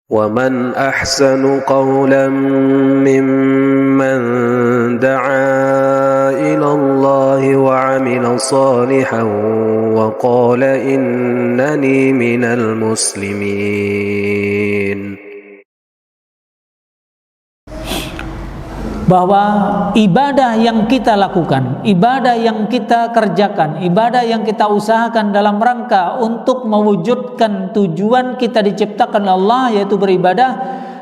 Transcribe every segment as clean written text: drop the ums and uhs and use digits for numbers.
ومن أحسن قولا ممن دعا إلى الله وعمل صالحا وقال إنني من المسلمين. Bahwa ibadah yang kita lakukan, ibadah yang kita kerjakan, ibadah yang kita usahakan dalam rangka untuk mewujudkan tujuan kita diciptakan oleh Allah, yaitu beribadah,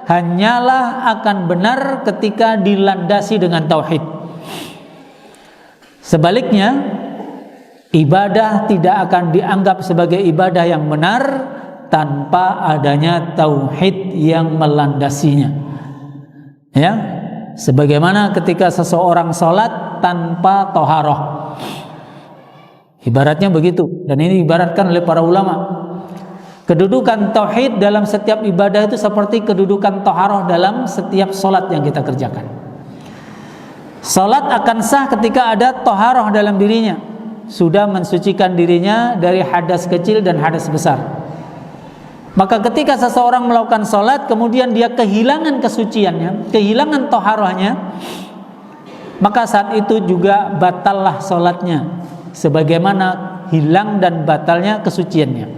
hanyalah akan benar ketika dilandasi dengan tauhid. Sebaliknya, ibadah tidak akan dianggap sebagai ibadah yang benar tanpa adanya tauhid yang melandasinya. Ya, sebagaimana ketika seseorang sholat tanpa toharoh, ibaratnya begitu. Dan ini diibaratkan oleh para ulama, kedudukan tauhid dalam setiap ibadah itu seperti kedudukan toharoh dalam setiap sholat yang kita kerjakan. Sholat akan sah ketika ada toharoh dalam dirinya, sudah mensucikan dirinya dari hadas kecil dan hadas besar. Maka ketika seseorang melakukan sholat, kemudian dia kehilangan kesuciannya, kehilangan toharohnya, maka saat itu juga batallah sholatnya, sebagaimana hilang dan batalnya kesuciannya.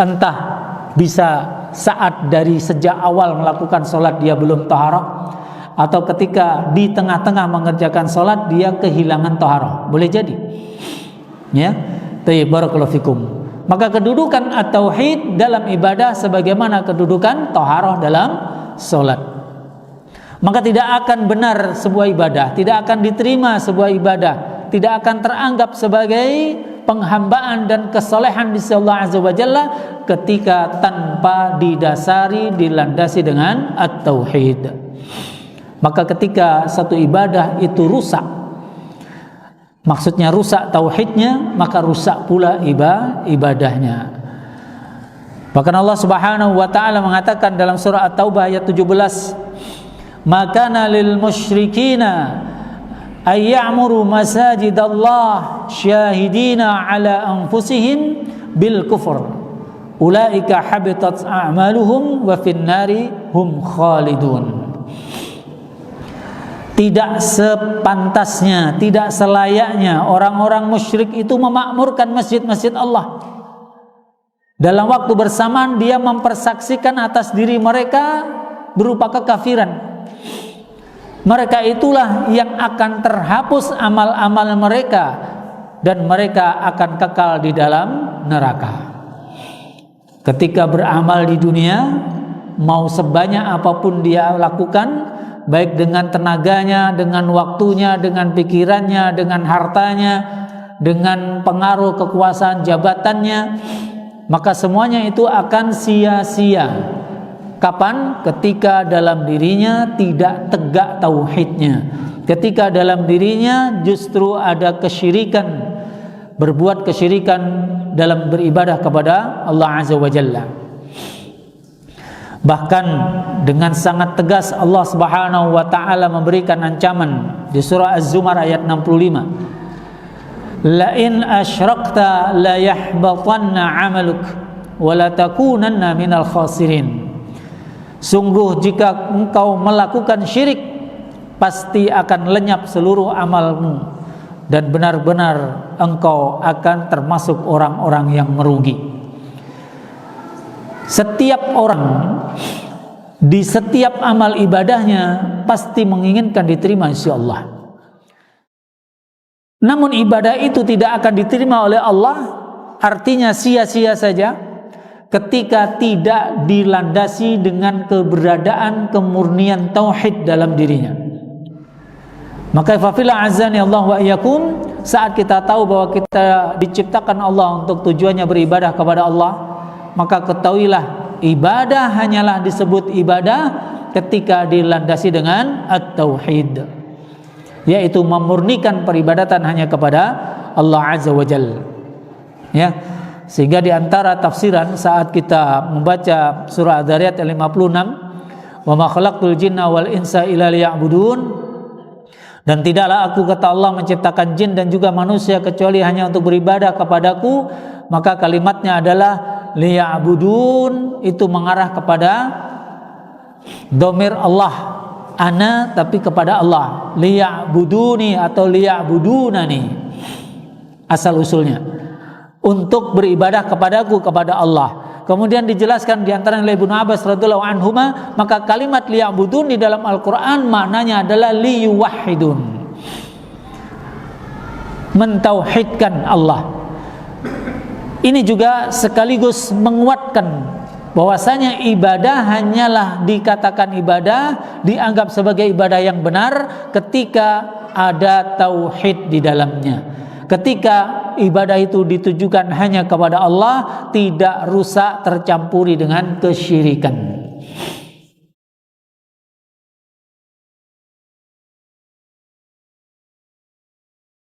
Entah bisa saat dari sejak awal melakukan sholat dia belum toharoh, atau ketika di tengah-tengah mengerjakan sholat dia kehilangan toharoh, boleh jadi. Ya, tayyib, barakallahu fikum. Maka kedudukan at-tauhid dalam ibadah sebagaimana kedudukan toharoh dalam sholat. Maka tidak akan benar sebuah ibadah, tidak akan diterima sebuah ibadah, tidak akan teranggap sebagai penghambaan dan kesolehan di sisi Allah Azza wa Jalla ketika tanpa didasari, dilandasi dengan at-tauhid. Maka ketika satu ibadah itu rusak, maksudnya rusak tauhidnya, maka rusak pula ibadahnya. Bahkan Allah Subhanahu wa taala mengatakan dalam surah At-Taubah ayat 17, "Makana lil musyrikina ay ya'muru masajidallah syahidina ala anfusihim bil kufur. Ulaika habitat a'maluhum wa fin nari hum khalidun." Tidak sepantasnya, tidak selayaknya orang-orang musyrik itu memakmurkan masjid-masjid Allah. Dalam waktu bersamaan dia mempersaksikan atas diri mereka berupa kekafiran. Mereka itulah yang akan terhapus amal-amal mereka dan mereka akan kekal di dalam neraka. Ketika beramal di dunia, mau sebanyak apapun dia lakukan, baik dengan tenaganya, dengan waktunya, dengan pikirannya, dengan hartanya, dengan pengaruh kekuasaan jabatannya, maka semuanya itu akan sia-sia. Kapan? Ketika dalam dirinya tidak tegak tauhidnya, ketika dalam dirinya justru ada kesyirikan, berbuat kesyirikan dalam beribadah kepada Allah Azza wa Jalla. Bahkan dengan sangat tegas Allah Subhanahu wa taala memberikan ancaman di surah Az-Zumar ayat 65. La in asyrakta la yahbatanna 'amaluk wa la takunanna minal khasirin. Sungguh jika engkau melakukan syirik, pasti akan lenyap seluruh amalmu dan benar-benar engkau akan termasuk orang-orang yang merugi. Setiap orang di setiap amal ibadahnya pasti menginginkan diterima insyaallah. Namun ibadah itu tidak akan diterima oleh Allah, artinya sia-sia saja ketika tidak dilandasi dengan keberadaan kemurnian tauhid dalam dirinya. Maka fafila azani Allah wa iyyakum, saat kita tahu bahwa kita diciptakan Allah untuk tujuannya beribadah kepada Allah, maka ketahuilah ibadah hanyalah disebut ibadah ketika dilandasi dengan at-tauhid, yaitu memurnikan peribadatan hanya kepada Allah Azza wa Jalla. Ya, sehingga di antara tafsiran saat kita membaca surah Ad-Dzariyat 56, "Wa ma khalaqtul jinna wal insa illa liya'budun," dan tidaklah aku, kata Allah, menciptakan jin dan juga manusia kecuali hanya untuk beribadah kepadaku, maka kalimatnya adalah liya'budun itu mengarah kepada dhamir Allah, ana tapi kepada Allah. Liya'buduni atau liya'budunani asal usulnya, untuk beribadah kepadaku, kepada Allah. Kemudian dijelaskan di antara oleh Ibnu Abbas radhiyallahu anhuma, maka kalimat liya'budun di dalam Al-Qur'an maknanya adalah liyuwahhidun, mentauhidkan Allah. Ini juga sekaligus menguatkan bahwasanya ibadah hanyalah dikatakan ibadah, dianggap sebagai ibadah yang benar ketika ada tauhid di dalamnya. Ketika ibadah itu ditujukan hanya kepada Allah, tidak rusak tercampuri dengan kesyirikan.